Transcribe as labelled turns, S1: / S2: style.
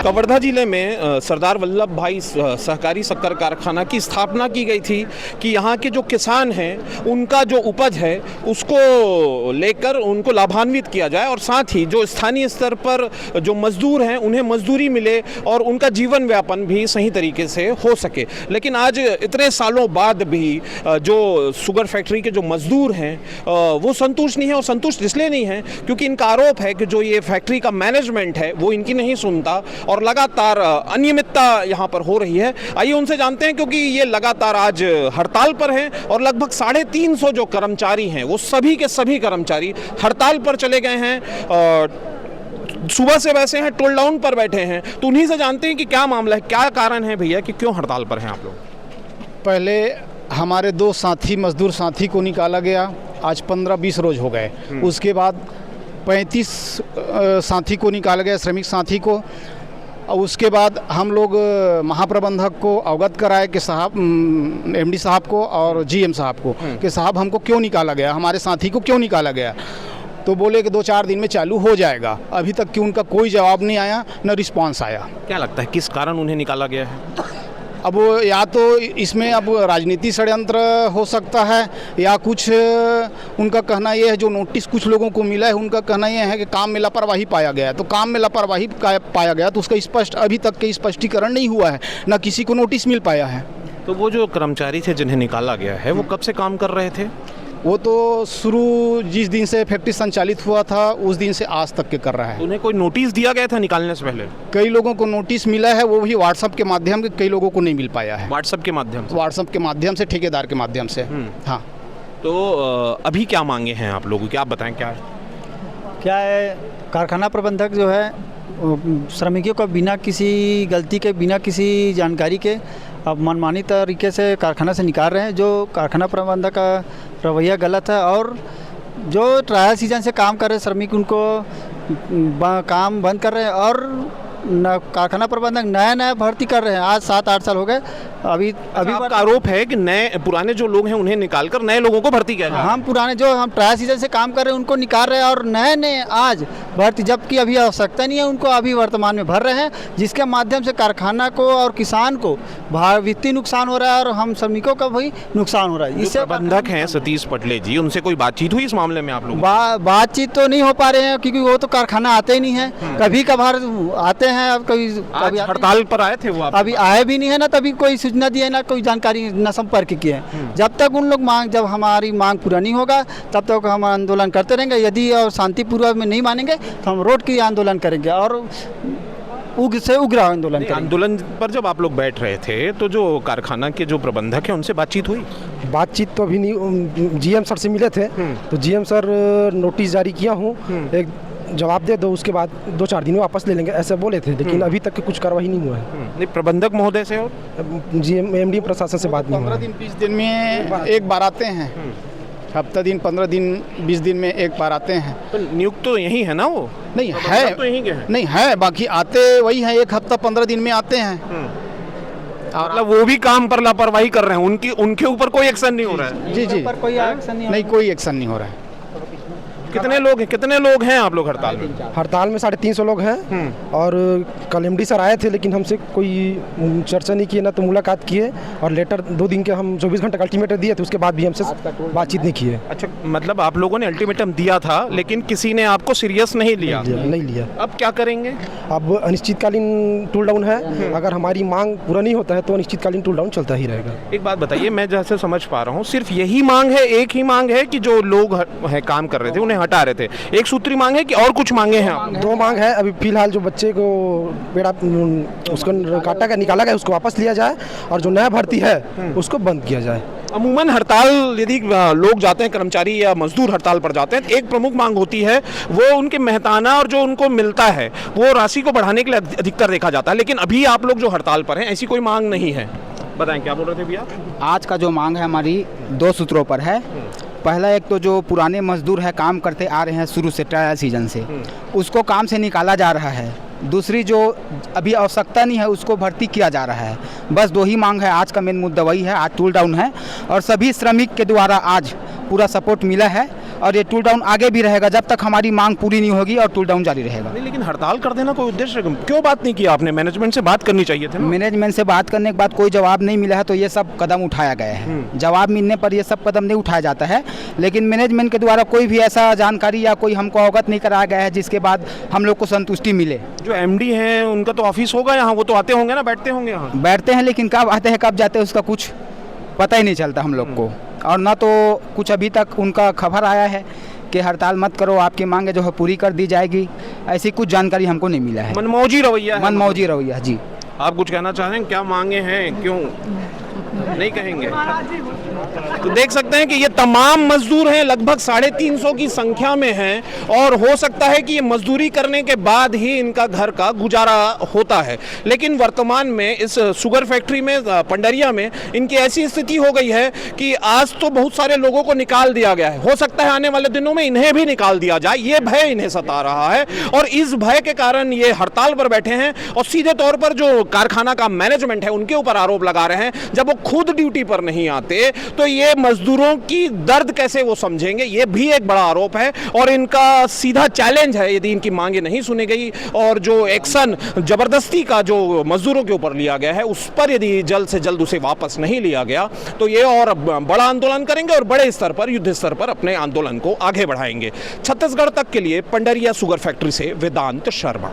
S1: कवर्धा जिले में सरदार वल्लभ भाई सहकारी शक्कर कारखाना की स्थापना की गई थी कि यहाँ के जो किसान हैं उनका जो उपज है उसको लेकर उनको लाभान्वित किया जाए और साथ ही जो स्थानीय स्तर पर जो मजदूर हैं उन्हें मजदूरी मिले और उनका जीवन यापन भी सही तरीके से हो सके। लेकिन आज इतने सालों बाद भी जो शुगर फैक्ट्री के जो मजदूर हैं वो संतुष्ट नहीं है, और संतुष्ट इसलिए नहीं है क्योंकि इनका आरोप है कि जो ये फैक्ट्री का मैनेजमेंट है वो इनकी नहीं सुनता और लगातार अनियमितता यहाँ पर हो रही है। आइए उनसे जानते हैं, क्योंकि ये लगातार आज हड़ताल पर हैं और लगभग 350 जो कर्मचारी हैं वो सभी के सभी कर्मचारी हड़ताल पर चले गए हैं और सुबह से वैसे हैं टोल डाउन पर बैठे हैं। तो उन्हीं से जानते हैं कि क्या मामला है, क्या कारण है भैया कि क्यों हड़ताल पर हैं आप लोग।
S2: पहले हमारे 2 साथी मजदूर साथी को निकाला गया, आज 15-20 रोज हो गए। उसके बाद 35 साथी को निकाला गया, श्रमिक साथी को। उसके बाद हम लोग महाप्रबंधक को अवगत कराए कि साहब एमडी साहब को और जीएम साहब को कि साहब हमको क्यों निकाला गया, हमारे साथी को क्यों निकाला गया। तो बोले कि 2-4 दिन में चालू हो जाएगा। अभी तक कि उनका कोई जवाब नहीं आया, न रिस्पांस आया।
S1: क्या लगता है किस कारण उन्हें निकाला गया है?
S2: अब या तो इसमें अब राजनीति षड्यंत्र हो सकता है, या कुछ उनका कहना यह है, जो नोटिस कुछ लोगों को मिला है उनका कहना यह है कि काम में लापरवाही पाया गया है। तो काम में लापरवाही पाया गया तो उसका स्पष्ट अभी तक के स्पष्टीकरण नहीं हुआ है, न किसी को नोटिस मिल पाया है।
S1: तो वो जो कर्मचारी थे जिन्हें निकाला गया है वो कब से काम कर रहे थे?
S2: वो तो शुरू जिस दिन से फैक्ट्री संचालित हुआ था उस दिन से आज तक के कर रहा है।
S1: उन्हें कोई नोटिस दिया गया था निकालने से पहले?
S2: कई लोगों को नोटिस मिला है, वो भी व्हाट्सएप के माध्यम से, कई लोगों को नहीं मिल पाया है।
S1: व्हाट्सएप के माध्यम से?
S2: व्हाट्सएप के माध्यम से, ठेकेदार के माध्यम से। हाँ।
S1: तो अभी क्या मांगे हैं आप लोगों की, आप बताएं क्या
S3: है। कारखाना प्रबंधक जो है श्रमिकों को बिना किसी गलती के, बिना किसी जानकारी के अब मनमानी तरीके से कारखाना से निकाल रहे हैं। जो कारखाना प्रबंधक का रवैया गलत है, और जो ट्रायल सीजन से काम कर रहे श्रमिक उनको काम बंद कर रहे हैं, और कारखाना प्रबंधक नया भर्ती कर रहे हैं। आज 7-8 साल हो गए। अभी
S1: आपका आरोप है कि नए पुराने जो लोग हैं उन्हें निकालकर नए लोगों को भर्ती किया जाए।
S3: हम पुराने जो हम ट्रायल सीजन से काम कर रहे हैं उनको निकाल रहे हैं और नए आज भर्ती, जबकि अभी आवश्यकता नहीं है उनको, अभी वर्तमान में भर रहे हैं, जिसके माध्यम से कारखाना को और किसान को वित्तीय नुकसान हो रहा है और हम श्रमिकों का भी नुकसान हो रहा है।
S1: इससे प्रबंधक हैं सतीश पटले जी, उनसे कोई बातचीत हुई इस मामले में आप लोग?
S3: बातचीत तो नहीं हो पा रहे हैं क्योंकि वो तो कारखाना आते ही नहीं है। कभी कभार आते हैं, अब कभी
S1: हड़ताल पर आए थे वो,
S3: अभी आए भी नहीं है ना, तभी कोई सूचना दिए ना, कोई जानकारी न संपर्क किए। जब तक उन लोग जब हमारी मांग पूरा नहीं होगा तब तक हम आंदोलन करते रहेंगे। यदि और शांतिपूर्वक में नहीं मानेंगे तो हम रोड की आंदोलन करेंगे और उग्र आंदोलन करेंगे।
S1: आंदोलन पर जब आप लोग बैठ रहे थे तो जो कारखाना के जो प्रबंधक हैं उनसे बातचीत हुई?
S4: बातचीत तो अभी नहीं, जीएम सर से मिले थे तो जीएम सर नोटिस जारी किया हूँ, एक जवाब दे दो, उसके बाद 2-4 दिन में वापस ले लेंगे ऐसे बोले थे, लेकिन अभी तक कुछ कार्रवाई नहीं हुआ है।
S1: नहीं, प्रबंधक महोदय से और
S4: जीएम एमडी प्रशासन से बात नहीं हुआ।
S2: 15-20 दिन में एक बार आते हैं, हफ्ता दिन 15 दिन 20 दिन में एक बार आते हैं।
S1: तो नियुक्त तो यही है ना वो?
S2: नहीं है,
S1: तो यहीं के हैं?
S2: नहीं है, बाकी आते वही हैं, एक हफ्ता 15 दिन में आते हैं।
S1: मतलब वो भी काम पर लापरवाही कर रहे हैं, उनके ऊपर कोई एक्शन नहीं हो रहा है?
S2: जी,
S3: कोई एक्शन
S2: नहीं, कोई एक्शन नहीं हो रहा है।
S1: कितने लोग हैं आप लोग हड़ताल में?
S4: हड़ताल में 350 लोग हैं और कल एमडी सर आए थे, लेकिन हमसे कोई चर्चा नहीं किए, ना तो मुलाकात किए, और लेटर 2 दिन के हम 24 घंटे का अल्टीमेटम दिए थे, उसके बाद भी हमसे बातचीत नहीं की है।
S1: अच्छा, मतलब आप लोगों ने अल्टीमेटम दिया था लेकिन किसी ने आपको सीरियस नहीं लिया?
S4: नहीं लिया।
S1: अब क्या करेंगे?
S4: अब अनिश्चितकालीन टूल डाउन है, अगर हमारी मांग पूरा नहीं होता है तो अनिश्चितकालीन टूल डाउन चलता ही रहेगा।
S1: एक बात बताइए, मैं जैसे समझ पा रहा हूँ सिर्फ यही मांग है, एक ही मांग है कि जो लोग है काम कर रहे थे उन्हें हटा रहे थे, एक सूत्री मांग है कि और कुछ मांगे हैं आप?
S4: 2 मांग है। अभी फिलहाल जो बच्चे को पेड़ा उसको काटा का निकाला गया उसको वापस लिया जाए, और जो नया भर्ती है उसको बंद किया जाए।
S1: अमूमन हड़ताल यदि लोग जाते हैं, कर्मचारी या मजदूर हड़ताल पर जाते हैं, एक प्रमुख मांग होती है वो उनके मेहताना और जो उनको मिलता है वो राशि को बढ़ाने के लिए अधिकतर देखा जाता है। लेकिन अभी आप लोग जो हड़ताल पर हैं ऐसी कोई मांग नहीं है। बताएं क्या बोल रहे थे भैया?
S5: आज का जो मांग है हमारी 2 सूत्रों पर है। पहला एक तो जो पुराने मजदूर है काम करते आ रहे हैं शुरू से ट्रायल सीजन से, उसको काम से निकाला जा रहा है। दूसरी जो अभी आवश्यकता नहीं है उसको भर्ती किया जा रहा है। बस 2 ही मांग है। आज का मेन मुद्दा वही है। आज टूल डाउन है और सभी श्रमिक के द्वारा आज पूरा सपोर्ट मिला है और ये टूल डाउन आगे भी रहेगा जब तक हमारी मांग पूरी नहीं होगी, और टूल डाउन जारी रहेगा।
S1: नहीं, लेकिन हड़ताल कर देना कोई उद्देश्य क्यों बात नहीं किया आपने? मैनेजमेंट से बात करनी चाहिए थी ना।
S5: मैनेजमेंट से बात करने के बाद कोई जवाब नहीं मिला है, तो ये सब कदम उठाया गया है। जवाब मिलने पर ये सब कदम नहीं उठाया जाता है, लेकिन मैनेजमेंट के द्वारा कोई भी ऐसा जानकारी या कोई हमको अवगत नहीं कराया गया है जिसके बाद हम लोग को संतुष्टि मिले।
S1: जो एमडी हैं उनका तो ऑफिस होगा यहाँ, वो तो आते होंगे ना, बैठते होंगे यहाँ।
S5: बैठते हैं, लेकिन कब आते हैं कब जाते हैं उसका कुछ पता ही नहीं चलता हम लोग को, और ना तो कुछ अभी तक उनका खबर आया है कि हड़ताल मत करो, आपकी मांगे जो है पूरी कर दी जाएगी। ऐसी कुछ जानकारी हमको नहीं मिला है।
S1: मनमौजी रवैया है।
S5: मनमौजी रवैया जी।
S1: आप कुछ कहना चाह रहे हैं? क्या मांगे हैं, क्यों नहीं कहेंगे? तो देख सकते हैं कि ये तमाम मजदूर हैं, लगभग 350 की संख्या में हैं, और हो सकता है कि ये मजदूरी करने के बाद ही इनका घर का गुजारा होता है। लेकिन वर्तमान में इस शुगर फैक्ट्री में पंडरिया में इनकी ऐसी स्थिति हो गई है कि आज तो बहुत सारे लोगों को निकाल दिया गया है, हो सकता है आने वाले दिनों में इन्हें भी निकाल दिया जाए। ये भय इन्हें सता रहा है, और इस भय के कारण ये हड़ताल पर बैठे हैं, और सीधे तौर पर जो कारखाना का मैनेजमेंट है उनके ऊपर आरोप लगा रहे हैं। जब वो खुद ड्यूटी पर नहीं आते तो ये मजदूरों की दर्द कैसे वो समझेंगे? ये भी एक बड़ा आरोप है, और इनका सीधा चैलेंज है, यदि इनकी मांगे नहीं सुनी गई और जो एक्शन जबरदस्ती का जो मजदूरों के ऊपर लिया गया है उस पर यदि जल्द से जल्द उसे वापस नहीं लिया गया तो ये और बड़ा आंदोलन करेंगे, और बड़े स्तर पर, युद्ध स्तर पर अपने आंदोलन को आगे बढ़ाएंगे। छत्तीसगढ़ तक के लिए पंडरिया शुगर फैक्ट्री से वेदांत शर्मा।